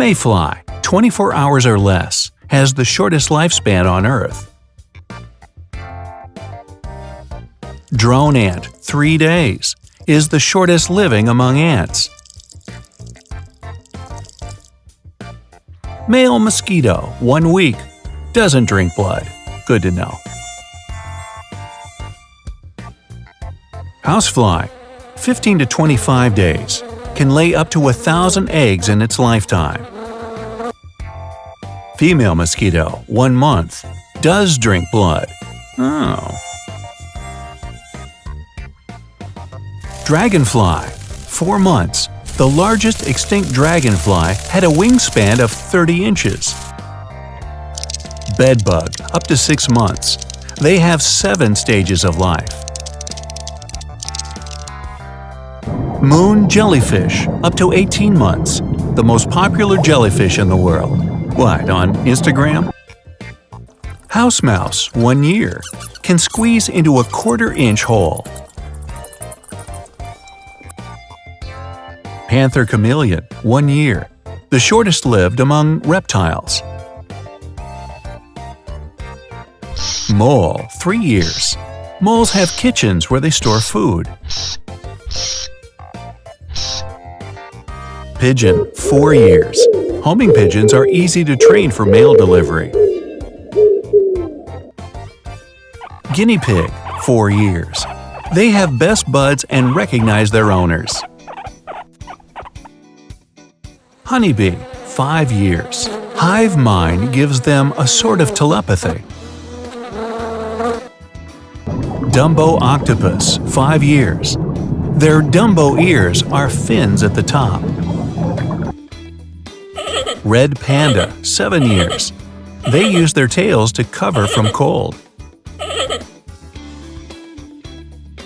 Mayfly, 24 hours or less, has the shortest lifespan on Earth. Drone ant, 3 days, is the shortest living among ants. Male mosquito, 1 week, doesn't drink blood. Good to know. Housefly, 15 to 25 days, can lay up to 1,000 eggs in its lifetime. Female mosquito, 1 month, does drink blood. Oh. Dragonfly, 4 months. The largest extinct dragonfly had a wingspan of 30 inches. Bedbug, up to 6 months. They have 7 stages of life. Moon jellyfish, up to 18 months. The most popular jellyfish in the world. What, on Instagram? House mouse, 1 year. Can squeeze into a 1/4-inch hole. Panther chameleon, 1 year. The shortest lived among reptiles. Mole, 3 years. Moles have kitchens where they store food. Pigeon, 4 years. Homing pigeons are easy to train for mail delivery. Guinea pig, 4 years. They have best buds and recognize their owners. Honeybee, 5 years. Hive mind gives them a sort of telepathy. Dumbo octopus, 5 years. Their Dumbo ears are fins at the top. Red panda, 7 years. They use their tails to cover from cold.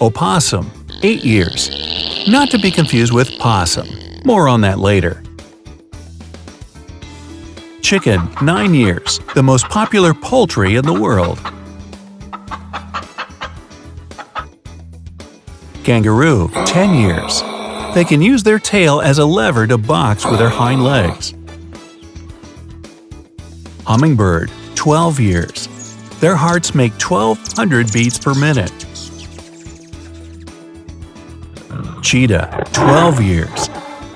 Opossum, 8 years. Not to be confused with possum. More on that later. Chicken, 9 years. The most popular poultry in the world. Kangaroo, 10 years. They can use their tail as a lever to box with their hind legs. Hummingbird, 12 years. Their hearts make 1,200 beats per minute. Cheetah, 12 years.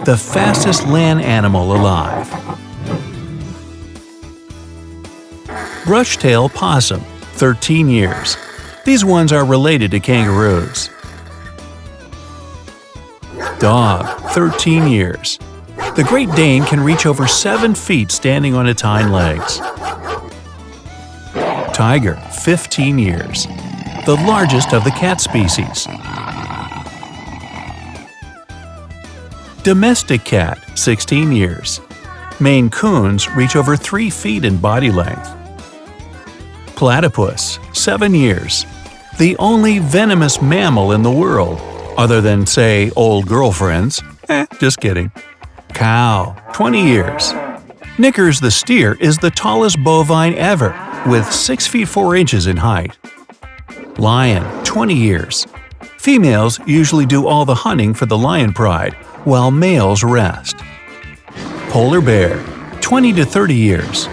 The fastest land animal alive. Brushtail possum, 13 years. These ones are related to kangaroos. Dog, 13 years. The Great Dane can reach over 7 feet standing on its hind legs. Tiger, 15 years. The largest of the cat species. Domestic cat, 16 years. Maine Coons reach over 3 feet in body length. Platypus, 7 years. The only venomous mammal in the world, other than, say, old girlfriends. Just kidding. Cow, 20 years. Knickers the steer is the tallest bovine ever, with 6 feet 4 inches in height. Lion, 20 years. Females usually do all the hunting for the lion pride, while males rest. Polar bear, 20 to 30 years.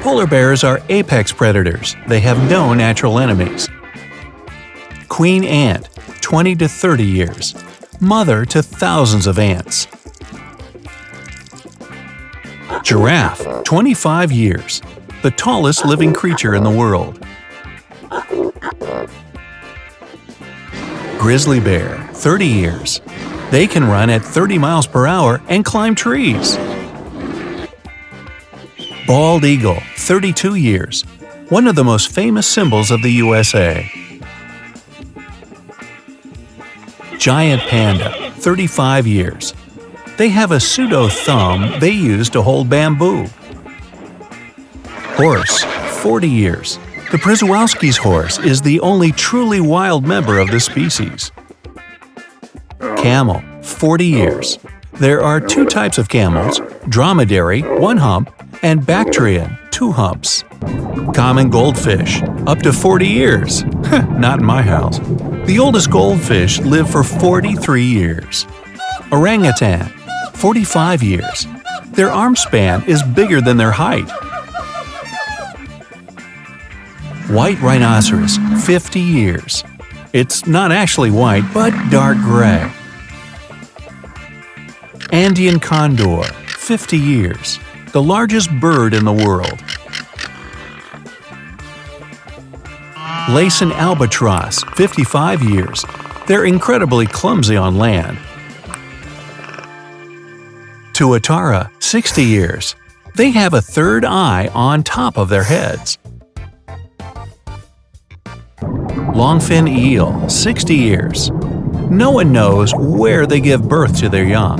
Polar bears are apex predators. They have no natural enemies. Queen ant, 20 to 30 years. Mother to thousands of ants. Giraffe, 25 years. The tallest living creature in the world. Grizzly bear, 30 years. They can run at 30 miles per hour and climb trees. Bald eagle, 32 years. One of the most famous symbols of the USA. Giant panda, 35 years. They have a pseudo-thumb they use to hold bamboo. Horse, 40 years. The Przewalski's horse is the only truly wild member of the species. Camel, 40 years. There are 2 types of camels, dromedary, 1 hump, and Bactrian, 2 humps. Common goldfish, up to 40 years. Not in my house. The oldest goldfish live for 43 years. Orangutan, 45 years. Their arm span is bigger than their height. White rhinoceros, 50 years. It's not actually white, but dark gray. Andean condor, 50 years. The largest bird in the world. Laysan albatross, 55 years. They're incredibly clumsy on land. Tuatara, 60 years. They have a third eye on top of their heads. Longfin eel, 60 years. No one knows where they give birth to their young.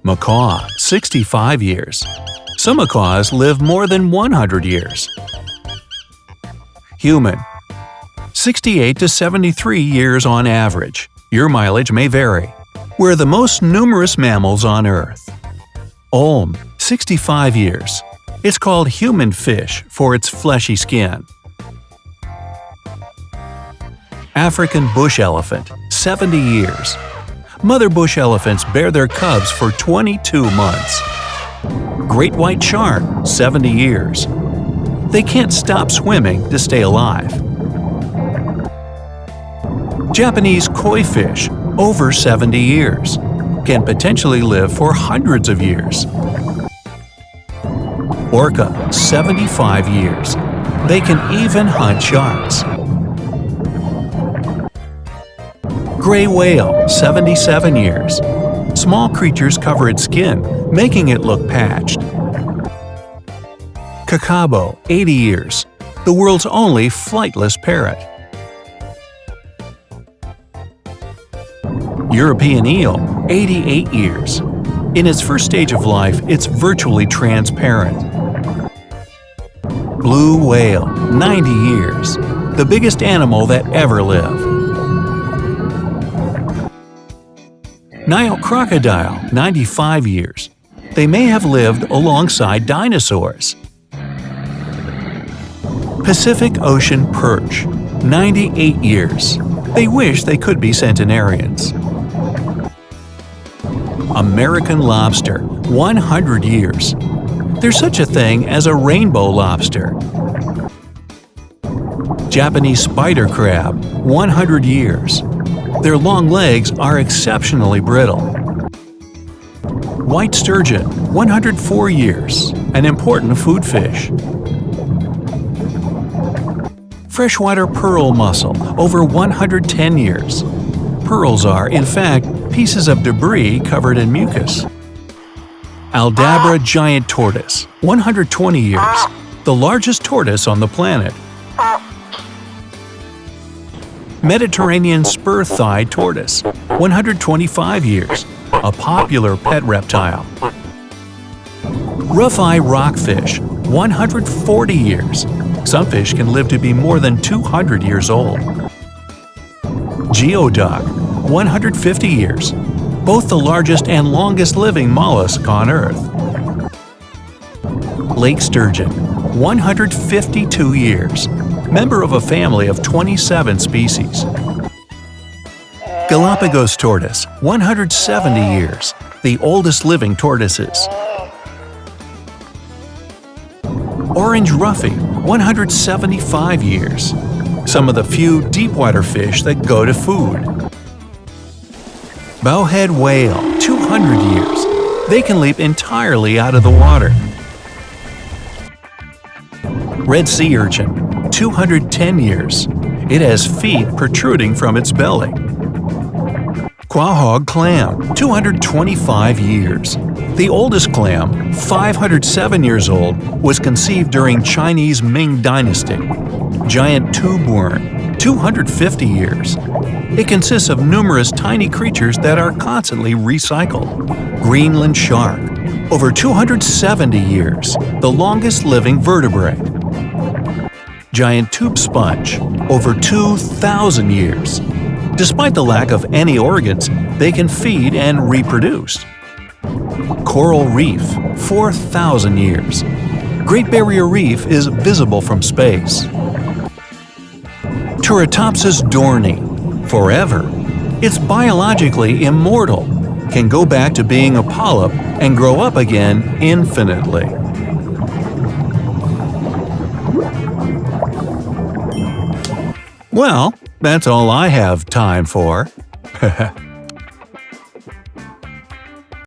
Macaw, 65 years. Some macaws live more than 100 years. Human, 68 to 73 years on average. Your mileage may vary. We're the most numerous mammals on Earth. Olm, 65 years. It's called human fish for its fleshy skin. African bush elephant, 70 years. Mother bush elephants bear their cubs for 22 months. Great white shark, 70 years. They can't stop swimming to stay alive. Japanese koi fish, over 70 years. Can potentially live for hundreds of years. Orca, 75 years. They can even hunt sharks. Gray whale, 77 years. Small creatures cover its skin, making it look patched. Kakabo, 80 years. The world's only flightless parrot. European eel, 88 years. In its first stage of life, it's virtually transparent. Blue whale, 90 years. The biggest animal that ever lived. Nile crocodile, 95 years. They may have lived alongside dinosaurs. Pacific Ocean perch, 98 years. They wish they could be centenarians. American lobster, 100 years. There's such a thing as a rainbow lobster. Japanese spider crab, 100 years. Their long legs are exceptionally brittle. White sturgeon, 104 years, an important food fish. Freshwater pearl mussel, over 110 years. Pearls are, in fact, pieces of debris covered in mucus. Aldabra giant tortoise, 120 years, the largest tortoise on the planet. Mediterranean spur-thighed tortoise, 125 years, a popular pet reptile. Rough-eye rockfish, 140 years. Some fish can live to be more than 200 years old. Geoduck, 150 years, both the largest and longest living mollusk on Earth. Lake sturgeon, 152 years, member of a family of 27 species. Galapagos tortoise, 170 years, the oldest living tortoises. Orange roughy, 175 years, some of the few deepwater fish that go to food. Bowhead whale, 200 years, they can leap entirely out of the water. Red sea urchin, 210 years. It has feet protruding from its belly. Quahog clam, 225 years. The oldest clam, 507 years old, was conceived during Chinese Ming Dynasty. Giant tube worm, 250 years. It consists of numerous tiny creatures that are constantly recycled. Greenland shark, over 270 years, the longest living vertebrate. Giant tube sponge, over 2,000 years. Despite the lack of any organs, they can feed and reproduce. Coral reef, 4,000 years. Great Barrier Reef is visible from space. Turritopsis dohrnii, forever. It's biologically immortal. can go back to being a polyp and grow up again infinitely. Well, that's all I have time for.